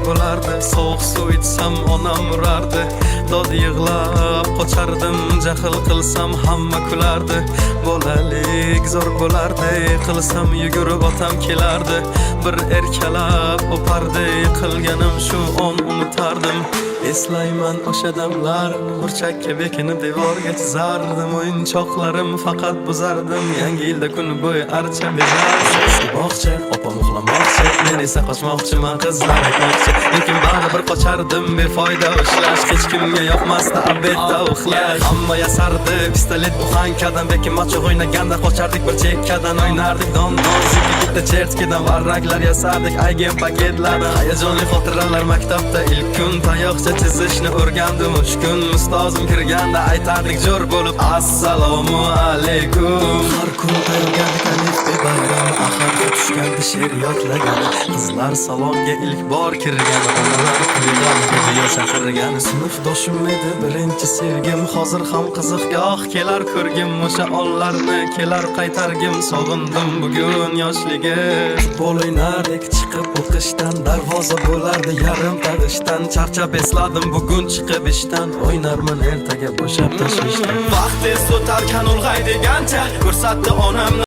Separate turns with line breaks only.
bo'lardi. Sovuq suv ichsam onam urardi. Dod yig'lab qochardim, jahl qilsam hamma kulardi. Bolalik zo'r bo'lardi, qilsam yugurib otam kelardi. Bir erkalab o'pardi, qilganim shu on unutardim. Eslayman o'sha damlar, burchakka bekinib devorga chizardim. O'yinchoqlarim faqat buzardim, yangi yilda kun bo'yi archa bezardim. Moqchi, opam uxlamoqchi, men esa qochmoqchiman, qizlar aytmoqchi. Lekin baribir qochardim, befoyda ushlash, hech kimga yoqmasdi abedda uxlash. Hamma yasardi, pistolet buxankadan, bekin machoq o'ynaganda qochardik bir chekkadan. O'ynardik don-don, bitta chertkidan varraklar yasardik, aygen paketlarni. Hayajonli xotiralar maktabda ilk kun, tayoqcha chizishni o'rgandim uch kun. Ustozim kirganda aytardik jo'r bo'lib assalomu alaykum. Har kun tayyorgardik alif be bayram, axir tushganda she'r yodlagan. Qizlar salonga ilk bor kirgan, onalar kulganga diyo chaqirgan. Sinfdoshim edi birinchi sevgim, hozir ham qiziqgoh kelar ko'rgim. O'sha onlarni kelar qaytargim, sog'indim bugun yoshligim. Futbol o'ynardik chiqib o'qishdan, darvoza bo'lardi yarim tag'ishdan. Charchab esladim bugun chiqib ishdan, o'ynarman ertaga bo'shab tashvishdan. Vaqt tez o'tar, kanul g'ay degancha ko'rsatdi onamni